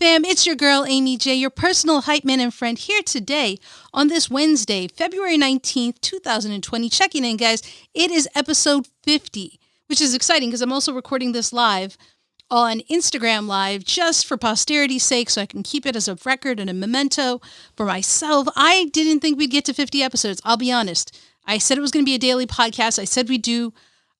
fam, it's your girl, Aimee J, your personal hype man and friend here today on this Wednesday, February 19th, 2020. Checking in, guys. It is episode 50, which is exciting because I'm also recording this live on Instagram Live just for posterity's sake so I can keep it as a record and a memento for myself. I didn't think we'd get to 50 episodes, I'll be honest. I said it was going to be a daily podcast. I said we'd do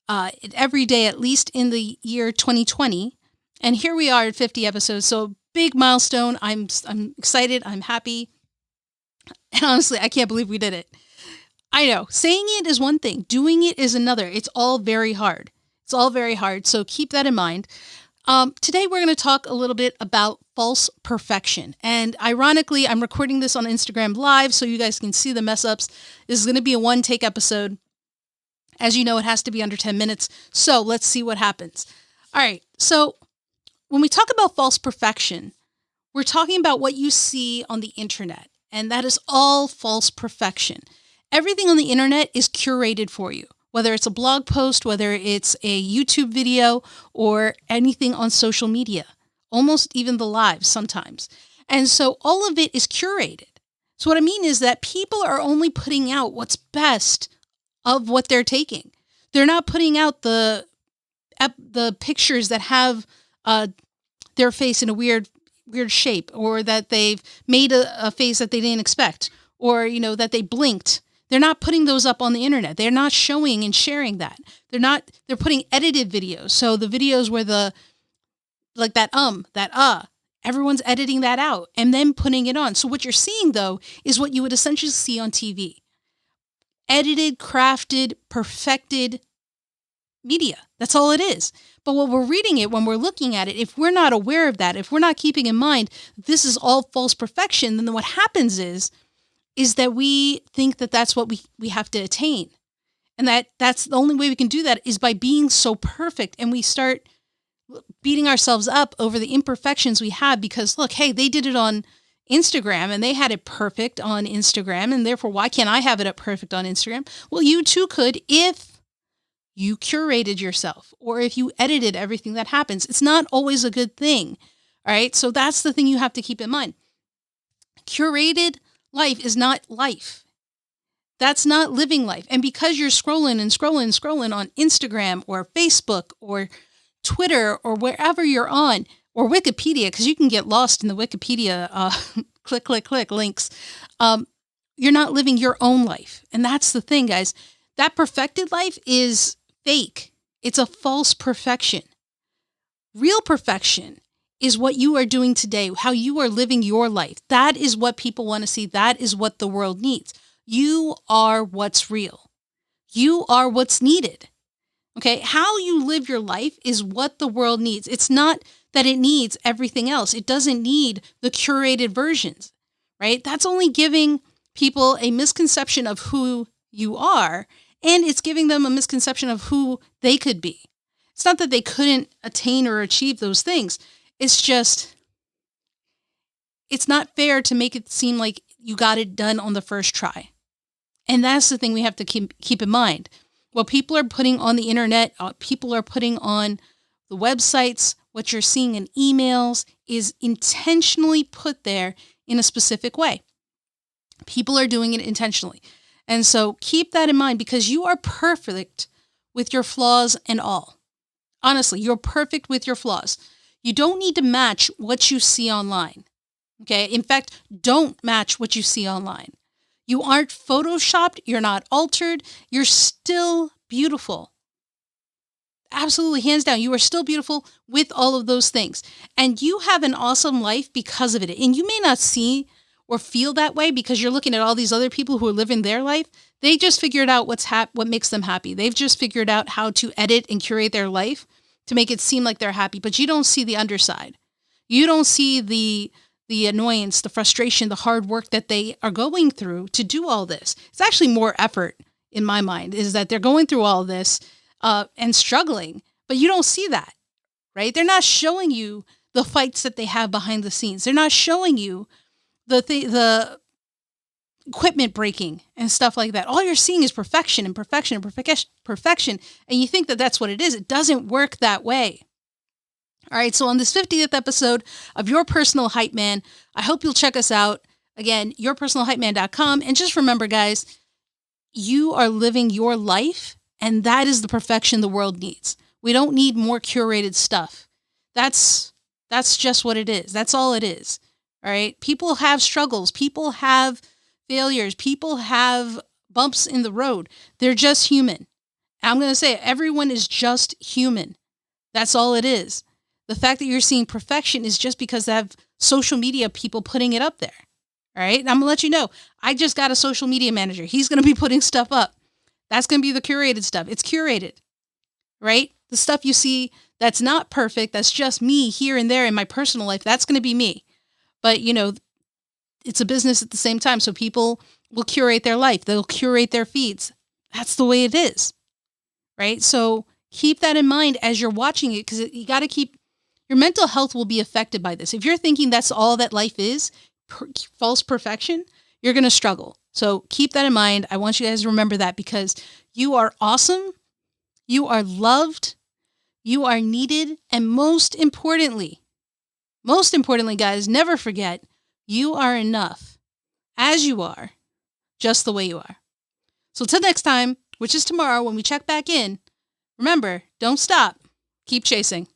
it every day, at least in the year 2020. And here we are at 50 episodes. So big milestone. I'm excited. I'm happy. And honestly, I can't believe we did it. I know. Saying it is one thing. Doing it is another. It's all very hard. So keep that in mind. Today, we're going to talk a little bit about false perfection. And ironically, I'm recording this on Instagram Live so you guys can see the mess ups. This is going to be a one-take episode. As you know, it has to be under 10 minutes. So let's see what happens. All right. So when we talk about false perfection, we're talking about what you see on the internet. And that is all false perfection. Everything on the internet is curated for you. Whether it's a blog post, whether it's a YouTube video, or anything on social media, almost even the lives sometimes. And so all of it is curated. So what I mean is that people are only putting out what's best of what they're taking. They're not putting out the pictures that have their face in a weird shape, or that they've made a face that they didn't expect, or, that they blinked. They're not putting those up on the internet. They're not showing and sharing that. They're putting edited videos. So the videos where everyone's editing that out and then putting it on. So what you're seeing, though, is what you would essentially see on TV. Edited, crafted, perfected media. That's all it is. But when we're reading it, when we're looking at it, if we're not aware of that, if we're not keeping in mind this is all false perfection, then what happens is that we think that that's what we have to attain. And that's the only way we can do that is by being so perfect. And we start beating ourselves up over the imperfections we have because, look, hey, they did it on Instagram and they had it perfect on Instagram. And therefore, why can't I have it up perfect on Instagram? Well, you too could if you curated yourself or if you edited everything that happens. It's not always a good thing. All right. So that's the thing you have to keep in mind. Curated life is not life. That's not living life. And because you're scrolling on Instagram or Facebook or Twitter or wherever you're on, or Wikipedia, because you can get lost in the Wikipedia click links, you're not living your own life. And that's the thing, guys. That perfected life is fake. It's a false perfection. Real perfection is what you are doing today, how you are living your life. That is what people want to see. That is what the world needs. You are what's real. You are what's needed. Okay? How you live your life is what the world needs. It's not that it needs everything else. It doesn't need the curated versions, right? That's only giving people a misconception of who you are, and it's giving them a misconception of who they could be. It's not that they couldn't attain or achieve those things. It's just, it's not fair to make it seem like you got it done on the first try. And that's the thing we have to keep in mind. What people are putting on the internet, people are putting on the websites, what you're seeing in emails is intentionally put there in a specific way. People are doing it intentionally. And so keep that in mind because you are perfect with your flaws and all. Honestly, you're perfect with your flaws. You don't need to match what you see online. Okay. In fact, don't match what you see online. You aren't photoshopped. You're not altered. You're still beautiful. Absolutely. Hands down. You are still beautiful with all of those things. And you have an awesome life because of it. And you may not see or feel that way because you're looking at all these other people who are living their life. They just figured out what makes them happy. They've just figured out how to edit and curate their life to make it seem like they're happy, but you don't see the underside. You don't see the annoyance, the frustration, the hard work that they are going through to do all this. It's actually more effort in my mind, is that they're going through all this and struggling, but you don't see that, right? They're not showing you the fights that they have behind the scenes. They're not showing you the equipment breaking and stuff like that. All you're seeing is perfection and perfection and perfection. And you think that that's what it is. It doesn't work that way. All right, so on this 50th episode of Your Personal Hype Man, I hope you'll check us out. Again, yourpersonalhypeman.com. And just remember, guys, you are living your life, and that is the perfection the world needs. We don't need more curated stuff. That's just what it is. That's all it is. All right. People have struggles. People have failures. People have bumps in the road. They're just human. I'm going to say it, everyone is just human. That's all it is. The fact that you're seeing perfection is just because they have social media people putting it up there. All right. And I'm going to let you know, I just got a social media manager. He's going to be putting stuff up. That's going to be the curated stuff. It's curated, right? The stuff you see that's not perfect, that's just me here and there in my personal life, that's going to be me. But, you know, it's a business at the same time. So people will curate their life. They'll curate their feeds. That's the way it is, right? So keep that in mind as you're watching it, because you got to keep, your mental health will be affected by this. If you're thinking that's all that life is, false perfection, you're going to struggle. So keep that in mind. I want you guys to remember that, because you are awesome. You are loved. You are needed. And most importantly, guys, never forget, you are enough as you are, just the way you are. So till next time, which is tomorrow when we check back in, remember, don't stop. Keep chasing.